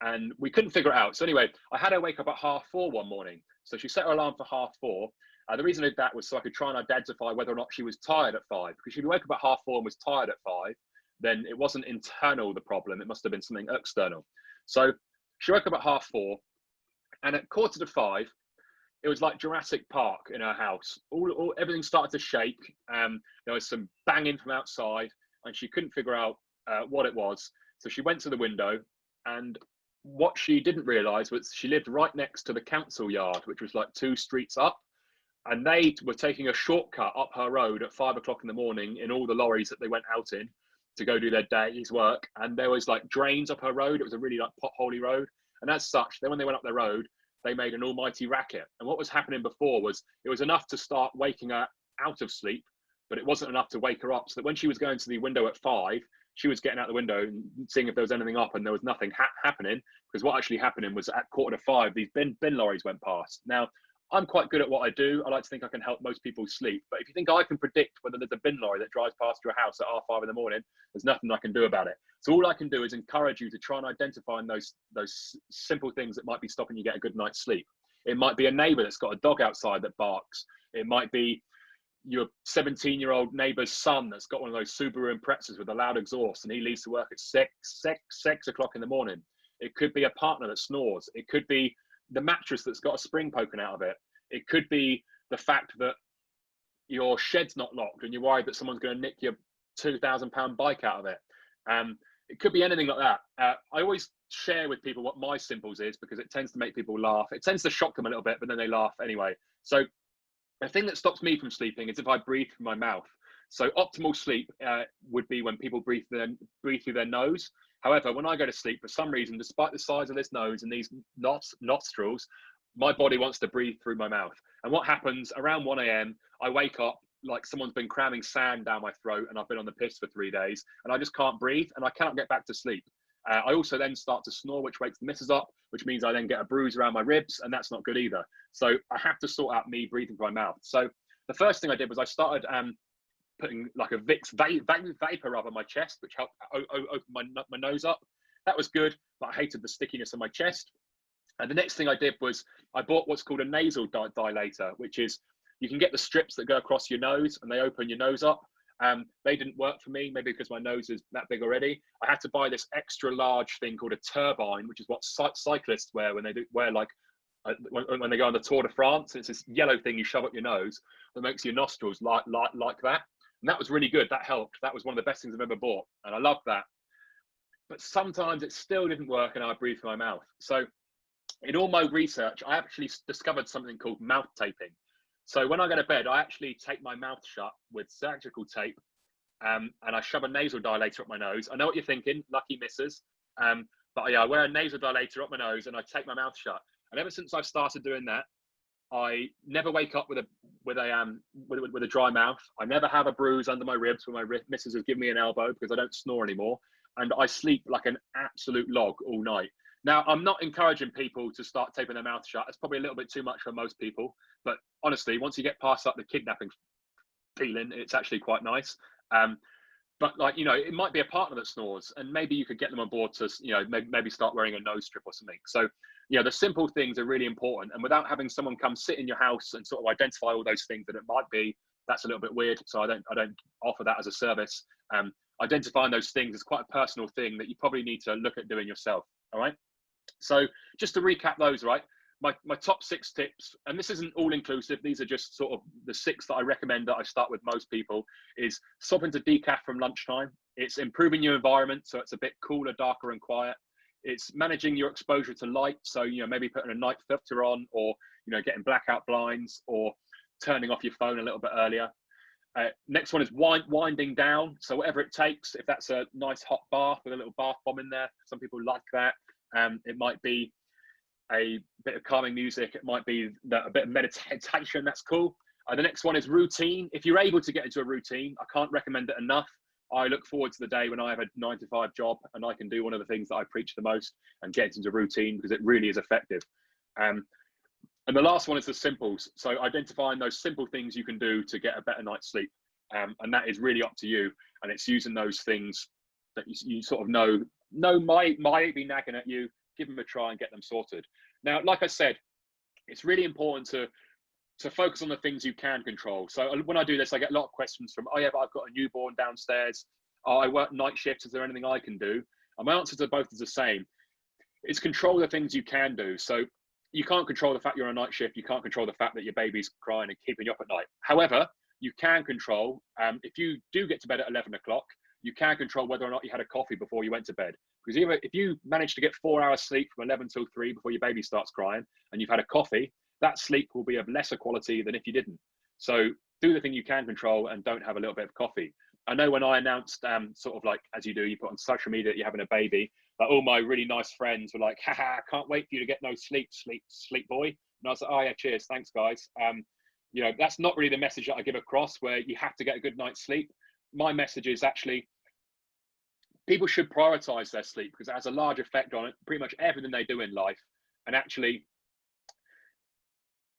And we couldn't figure it out. So anyway, I had her wake up at 4:30 one morning. So she set her alarm for 4:30. The reason I did that was so I could try and identify whether or not she was tired at 5. Because if she woke up at 4:30 and was tired at 5, then it wasn't internal, the problem. It must have been something external. So she woke up at 4:30, and at 4:45, it was like Jurassic Park in her house. Everything started to shake. There was some banging from outside, and she couldn't figure out what it was. So she went to the window, and what she didn't realise was she lived right next to the council yard, which was like 2 streets up. And they were taking a shortcut up her road at 5 o'clock in the morning in all the lorries that they went out in to go do their day's work. And there was like drains up her road. It was a really like potholey road. And as such, then when they went up their road, they made an almighty racket. And what was happening before was it was enough to start waking her out of sleep, but it wasn't enough to wake her up. So that when she was going to the window at 5, she was getting out the window and seeing if there was anything up, and there was nothing happening, because what actually happening was at 4:45, these bin lorries went past. Now, I'm quite good at what I do. I like to think I can help most people sleep. But if you think I can predict whether there's a bin lorry that drives past your house at 5:30 in the morning, there's nothing I can do about it. So all I can do is encourage you to try and identify those simple things that might be stopping you get a good night's sleep. It might be a neighbour that's got a dog outside that barks. It might be your 17-year-old neighbour's son that's got one of those Subaru Imprezas with a loud exhaust, and he leaves to work at 6 o'clock in the morning. It could be a partner that snores. It could be the mattress that's got a spring poking out of it. It could be the fact that your shed's not locked and you're worried that someone's going to nick your £2,000 bike out of it. It could be anything like that. I always share with people what my simples is, because it tends to make people laugh. It tends to shock them a little bit, but then they laugh anyway. So the thing that stops me from sleeping is if I breathe through my mouth. So optimal sleep would be when people breathe through their nose. However, when I go to sleep, for some reason, despite the size of this nose and these nostrils, my body wants to breathe through my mouth. And what happens around 1 a.m., I wake up like someone's been cramming sand down my throat and I've been on the piss for 3 days and I just can't breathe and I cannot get back to sleep. I also then start to snore, which wakes the missus up, which means I then get a bruise around my ribs, and that's not good either. So I have to sort out me breathing through my mouth. So the first thing I did was I started putting like a Vicks vapor rub on my chest, which helped open my nose up. That was good, but I hated the stickiness on my chest. And the next thing I did was I bought what's called a nasal dilator, which is you can get the strips that go across your nose and they open your nose up. They didn't work for me, maybe because my nose is that big already. I had to buy this extra large thing called a turbine, which is what cyclists wear when they when they go on the Tour de France. It's this yellow thing you shove up your nose that makes your nostrils like that. And that was really good. That helped. That was one of the best things I've ever bought. And I loved that. But sometimes it still didn't work and I breathed through my mouth. So in all my research, I actually discovered something called mouth taping. So when I go to bed, I actually tape my mouth shut with surgical tape, and I shove a nasal dilator up my nose. I know what you're thinking, lucky missus. But yeah, I wear a nasal dilator up my nose and I tape my mouth shut. And ever since I've started doing that, I never wake up with a dry mouth. I never have a bruise under my ribs when my missus has given me an elbow because I don't snore anymore. And I sleep like an absolute log all night. Now, I'm not encouraging people to start taping their mouth shut. It's probably a little bit too much for most people. But honestly, once you get past like the kidnapping feeling, it's actually quite nice. But like, you know, it might be a partner that snores and maybe you could get them on board to, you know, maybe start wearing a nose strip or something. So, you know, the simple things are really important. And without having someone come sit in your house and sort of identify all those things that it might be, that's a little bit weird. So I don't offer that as a service. Identifying those things is quite a personal thing that you probably need to look at doing yourself. All right. So just to recap those, right? My top 6 tips, and this isn't all inclusive. These are just sort of the 6 that I recommend that I start with most people, is stopping to decaf from lunchtime. It's improving your environment so it's a bit cooler, darker and quiet. It's managing your exposure to light. So, you know, maybe putting a night filter on or, you know, getting blackout blinds or turning off your phone a little bit earlier. Next one is winding down. So whatever it takes, if that's a nice hot bath with a little bath bomb in there, some people like that. It might be a bit of calming music. It might be a bit of meditation. That's cool. The next one is routine. If you're able to get into a routine, I can't recommend it enough. I look forward to the day when I have a 9-to-5 job and I can do one of the things that I preach the most and get into routine because it really is effective. And the last one is the simples. So identifying those simple things you can do to get a better night's sleep. And that is really up to you. And it's using those things that you sort of know might be nagging at you. Give them a try and get them sorted. Now, like I said, it's really important to focus on the things you can control. So when I do this, I get a lot of questions from, oh yeah, but I've got a newborn downstairs. Oh, I work night shifts. Is there anything I can do? And my answer to both is the same. It's control the things you can do. So you can't control the fact you're on a night shift. You can't control the fact that your baby's crying and keeping you up at night. However, you can control, if you do get to bed at 11 o'clock, you can control whether or not you had a coffee before you went to bed. Because if you manage to get 4 hours sleep from 11 till 3 before your baby starts crying and you've had a coffee, that sleep will be of lesser quality than if you didn't. So do the thing you can control and don't have a little bit of coffee. I know when I announced, sort of like, as you do, you put on social media that you're having a baby, like all my really nice friends were like, haha, can't wait for you to get no sleep, boy. And I was like, oh yeah, cheers, thanks guys. You know, that's not really the message that I give across where you have to get a good night's sleep. My message is actually, people should prioritize their sleep because it has a large effect on it, pretty much everything they do in life. And actually,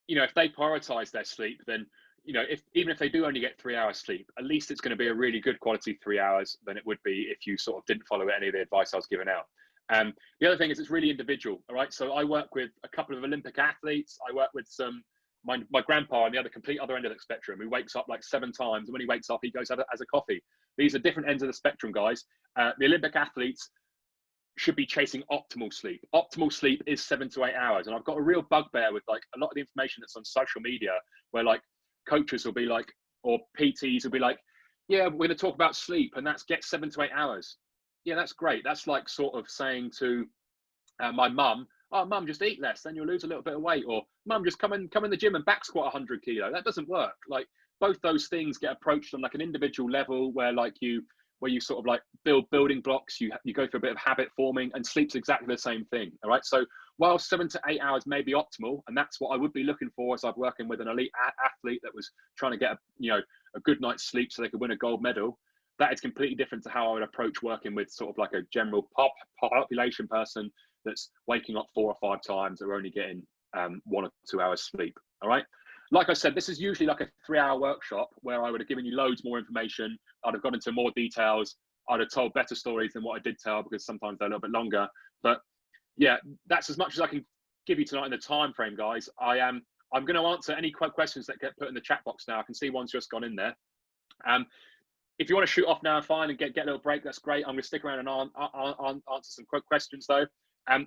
you know, if they prioritize their sleep, then, you know, even if they do only get 3 hours sleep, at least it's going to be a really good quality 3 hours than it would be if you sort of didn't follow any of the advice I was giving out. The other thing is it's really individual. All right. So I work with a couple of Olympic athletes. I work with my grandpa on the complete other end of the spectrum, who wakes up like 7 times. And when he wakes up, he goes as a coffee. These are different ends of the spectrum, guys. The Olympic athletes should be chasing optimal sleep. Optimal sleep is 7 to 8 hours. And I've got a real bugbear with like a lot of the information that's on social media where like coaches will be like, or PTs will be like, yeah, we're going to talk about sleep and that's get 7 to 8 hours. Yeah, that's great. That's like sort of saying to my mum, oh, mum, just eat less, then you'll lose a little bit of weight. Or mum, just come in the gym and back squat 100 kilo. That doesn't work. Like both those things get approached on like an individual level where like where you sort of like build building blocks, you go through a bit of habit forming, and sleep's exactly the same thing. All right. So while 7 to 8 hours may be optimal, and that's what I would be looking for as I'm working with an elite athlete that was trying to get a good night's sleep so they could win a gold medal, that is completely different to how I would approach working with sort of like a general population person that's waking up 4 or 5 times or only getting 1 or 2 hours sleep. All right. Like I said, this is usually like a 3-hour workshop where I would have given you loads more information. I'd have gone into more details. I'd have told better stories than what I did tell, because sometimes they're a little bit longer. But yeah, that's as much as I can give you tonight in the time frame, guys. I'm going to answer any questions that get put in the chat box now. I can see one's just gone in there. If you want to shoot off now, fine, and get a little break, that's great. I'm going to stick around and answer some quick questions though.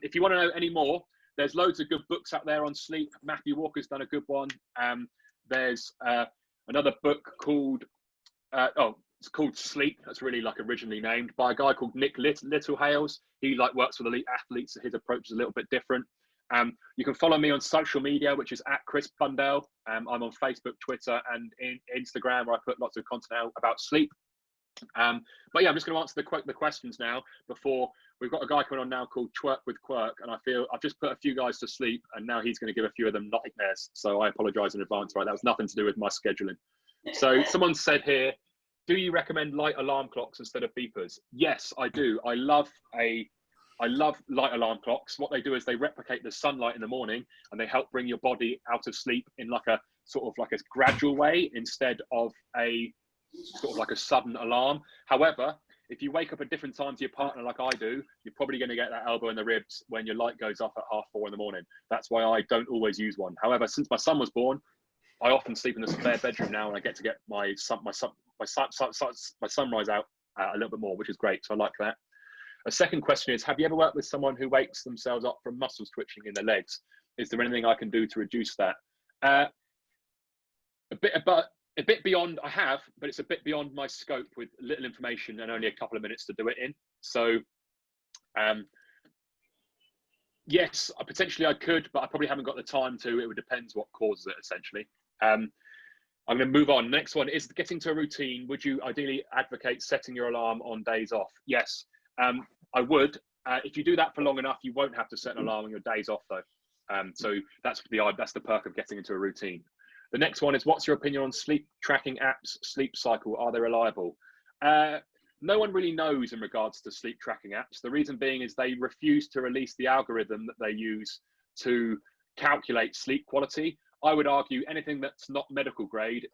If you want to know any more, there's loads of good books out there on sleep. Matthew Walker's done a good one. There's another book called, it's called Sleep. That's really like originally named by a guy called Nick Littlehales. He like works with elite athletes, so his approach is a little bit different. You can follow me on social media, which is at Chris Mandell. I'm on Facebook, Twitter, and Instagram, where I put lots of content out about sleep. But yeah, I'm just going to answer the questions now. Before we've got a guy coming on now called Twerk with Quirk, and I feel I've just put a few guys to sleep, and now he's going to give a few of them nightmares. So I apologise in advance. Right, that was nothing to do with my scheduling. So someone said here, do you recommend light alarm clocks instead of beepers? Yes, I do. I love light alarm clocks. What they do is they replicate the sunlight in the morning, and they help bring your body out of sleep in like a sort of like a gradual way instead of a sort of like a sudden alarm. However, if you wake up at different times to your partner like I do, you're probably going to get that elbow in the ribs when your light goes off at 4:30 in the morning. That's why I don't always use one. However, since my son was born, I often sleep in the spare bedroom now, and I get to get my sunrise out a little bit more, which is great. So I like that. A second question is, have you ever worked with someone who wakes themselves up from muscles twitching in their legs? Is there anything I can do to reduce that? A bit beyond, I have, but it's a bit beyond my scope with little information and only a couple of minutes to do it in. So yes, potentially I could, but I probably haven't got the time to. It would depend what causes it, essentially. I'm going to move on. Next one is getting to a routine. Would you ideally advocate setting your alarm on days off? Yes, I would. If you do that for long enough, you won't have to set an alarm on your days off, though. So that's the perk of getting into a routine. The next one is, what's your opinion on sleep tracking apps, sleep cycle? Are they reliable? No one really knows in regards to sleep tracking apps. The reason being is they refuse to release the algorithm that they use to calculate sleep quality. I would argue anything that's not medical grade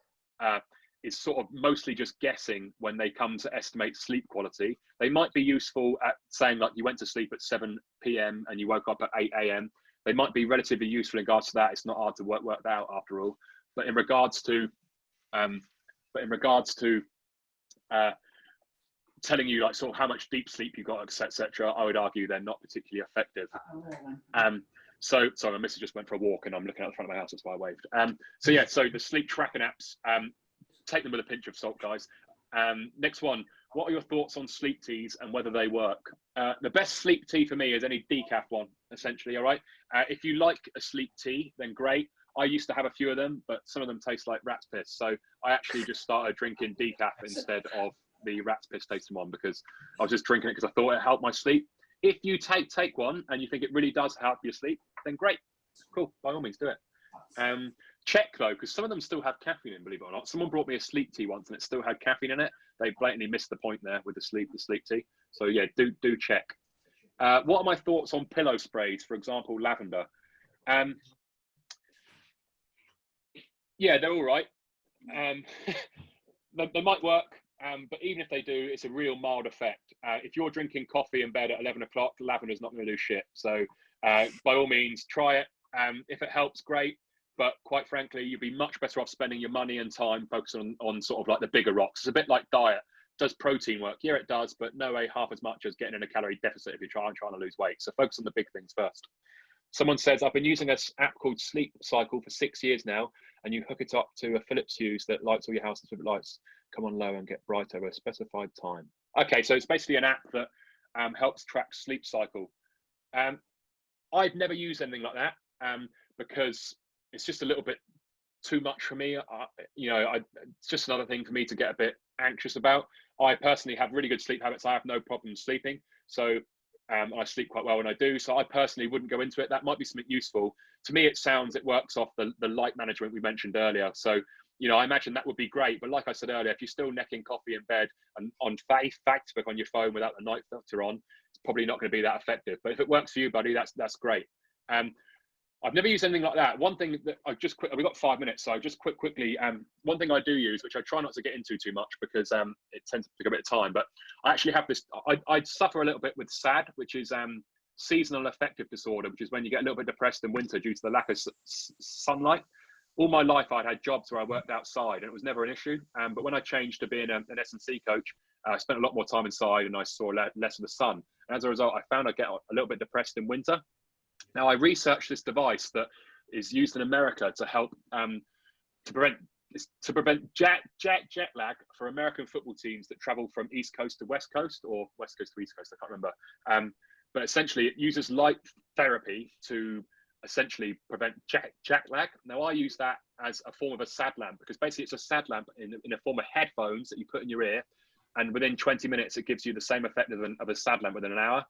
is sort of mostly just guessing when they come to estimate sleep quality. They might be useful at saying like you went to sleep at 7 p.m. and you woke up at 8 a.m. They might be relatively useful in regards to that. It's not hard to work that out after all. But in regards to telling you like sort of how much deep sleep you got, etc., I would argue they're not particularly effective. So sorry, my missus just went for a walk and I'm looking out the front of my house, that's why I waved. So yeah, so the sleep tracking apps, take them with a pinch of salt, guys. Next one, what are your thoughts on sleep teas and whether they work? The best sleep tea for me is any decaf one, essentially, all right? If you like a sleep tea, then great. I used to have a few of them, but some of them taste like rat's piss. So I actually just started drinking decaf instead of the rat's piss tasting one, because I was just drinking it because I thought it helped my sleep. If you take one and you think it really does help your sleep, then great, cool, by all means do it. Check though, because some of them still have caffeine in, believe it or not. Someone brought me a sleep tea once and it still had caffeine in it. They blatantly missed the point there with the sleep tea. So yeah, do check. What are my thoughts on pillow sprays, for example, lavender? Yeah, they're all right. They might work, but even if they do, it's a real mild effect. If you're drinking coffee in bed at 11 o'clock, lavender's not going to do shit. So by all means, try it. If it helps, great. But quite frankly, you'd be much better off spending your money and time focusing on sort of like the bigger rocks. It's a bit like diet. Does protein work? Yeah, it does, but no way half as much as getting in a calorie deficit if you're trying to lose weight. So focus on the big things first. Someone says, I've been using an app called Sleep Cycle for 6 years now, and you hook it up to a Philips fuse that lights all your house's lights come on low and get brighter at a specified time. Okay, so it's basically an app that helps track sleep cycle. I've never used anything like that because it's just a little bit too much for me. It's just another thing for me to get a bit anxious about. I personally have really good sleep habits. I have no problem sleeping. So I sleep quite well when I do. So I personally wouldn't go into it. That might be something useful. To me, it works off the light management we mentioned earlier. So, I imagine that would be great. But like I said earlier, if you're still necking coffee in bed and on Facebook on your phone without the night filter on, it's probably not going to be that effective. But if it works for you, buddy, that's great. I've never used anything like that. One thing that we've got 5 minutes, so just quickly. One thing I do use, which I try not to get into too much because it tends to take a bit of time, but I actually have this. I suffer a little bit with SAD, which is seasonal affective disorder, which is when you get a little bit depressed in winter due to the lack of sunlight. All my life, I'd had jobs where I worked outside, and it was never an issue. But when I changed to being an S&C coach, I spent a lot more time inside, and I saw less of the sun. And as a result, I found I get a little bit depressed in winter. Now, I researched this device that is used in America to help to prevent jet lag for American football teams that travel from East Coast to West Coast, or West Coast to East Coast, I can't remember. But essentially, it uses light therapy to essentially prevent jet lag. Now, I use that as a form of a SAD lamp, because basically it's a SAD lamp in a form of headphones that you put in your ear, and within 20 minutes, it gives you the same effect of a SAD lamp within an hour.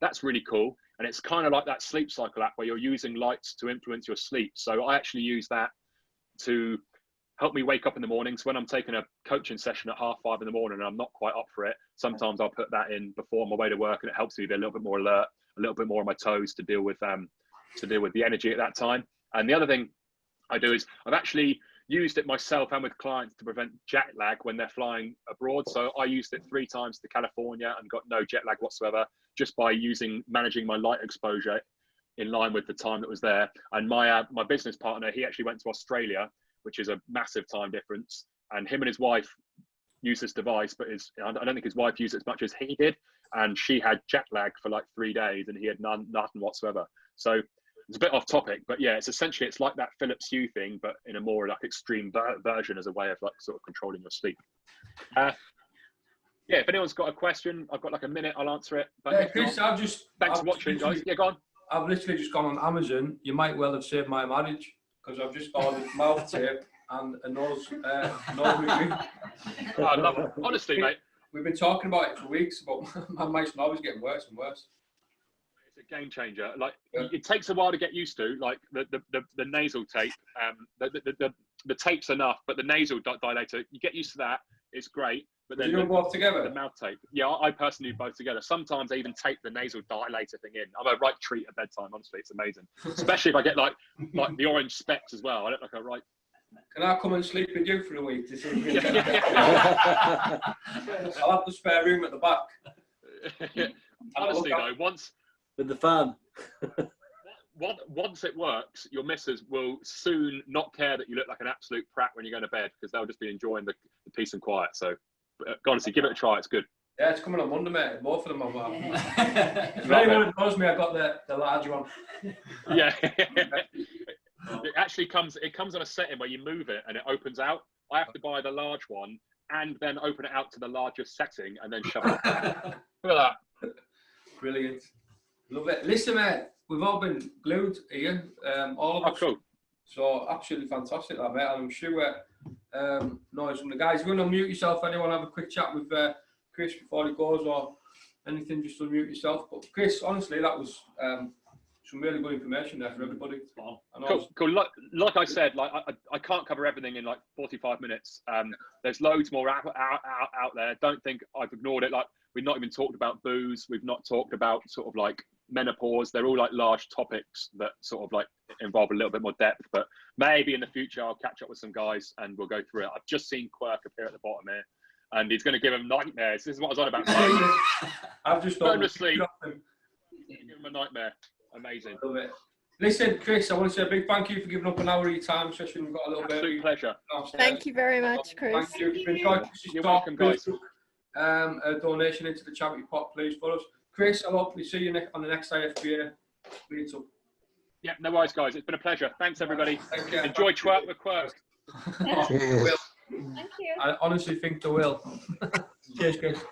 That's really cool. And it's kind of like that sleep cycle app where you're using lights to influence your sleep. So I actually use that to help me wake up in the mornings. When I'm taking a coaching session at 5:30 in the morning and I'm not quite up for it, sometimes I'll put that in before my way to work, and it helps me be a little bit more alert, a little bit more on my toes to deal with the energy at that time. And the other thing I do is I've actually used it myself and with clients to prevent jet lag when they're flying abroad. So I used it 3 times to California and got no jet lag whatsoever, just by managing my light exposure in line with the time that was there. And my business partner, he actually went to Australia, which is a massive time difference. And him and his wife use this device, but I don't think his wife used it as much as he did. And she had jet lag for like 3 days, and he had nothing whatsoever. So it's a bit off topic, but yeah, it's like that Philips Hue thing, but in a more like extreme version as a way of like sort of controlling your sleep. Yeah, if anyone's got a question, I've got like a minute, I'll answer it. But yeah, Chris, thanks for watching, guys. Yeah, go on. I've literally just gone on Amazon. You might well have saved my marriage, because I've just ordered mouth tape and a nose review. Oh, I love it. Honestly, mate. We've been talking about it for weeks, but my smell is getting worse and worse. It's a game changer. Like, it takes a while to get used to. Like the nasal tape, the tape's enough, but the nasal dilator, you get used to that. It's great. But then you do both together? The mouth tape. Yeah, I personally do both together. Sometimes I even tape the nasal dilator thing in. I'm a right treat at bedtime. Honestly, it's amazing. Especially if I get like the orange specks as well. I look like a right. Can I come and sleep with you for a week to see if I'll have the spare room at the back. Honestly though, once with the fan. Once it works, your missus will soon not care that you look like an absolute prat when you go to bed, because they'll just be enjoying the peace and quiet. So honestly, give it a try. It's good. Yeah, it's coming on Monday, mate. Both of them are. If anyone knows me, I got the large one. Yeah. It actually comes on a setting where you move it and it opens out. I have to buy the large one and then open it out to the largest setting and then shove it. Look at that. Brilliant. Love it. Listen, mate, we've all been glued here, all of us. Cool. So absolutely fantastic, that, mate. And I'm sure noise from the guys. If you want to unmute yourself, anyone have a quick chat with Chris before he goes, or anything, just unmute yourself. But Chris, honestly, that was some really good information there for everybody. Cool. Like I said, like I can't cover everything in like 45 minutes. There's loads more out there. Don't think I've ignored it. Like, we've not even talked about booze. We've not talked about sort of like menopause. They're all like large topics that sort of like involve a little bit more depth. But maybe in the future I'll catch up with some guys and we'll go through it. I've just seen Quirk appear at the bottom here, and he's going to give him nightmares. This is what I was on about. I've just going to sleep. Give him a nightmare. Amazing. Love it. Listen, Chris, I want to say a big thank you for giving up an hour of your time, especially when we've got a little bit. Absolute pleasure. Thank you very much, Chris. Thank you. If you've enjoyed You're welcome, guys. A donation into the charity pot, please, for us. Chris, I'll hopefully see you on the next IFBA meetup. Yeah, no worries, guys. It's been a pleasure. Thanks, everybody. Thank you. Enjoy Twerk with Quirk. Thank you. I honestly think they will. Cheers, Chris.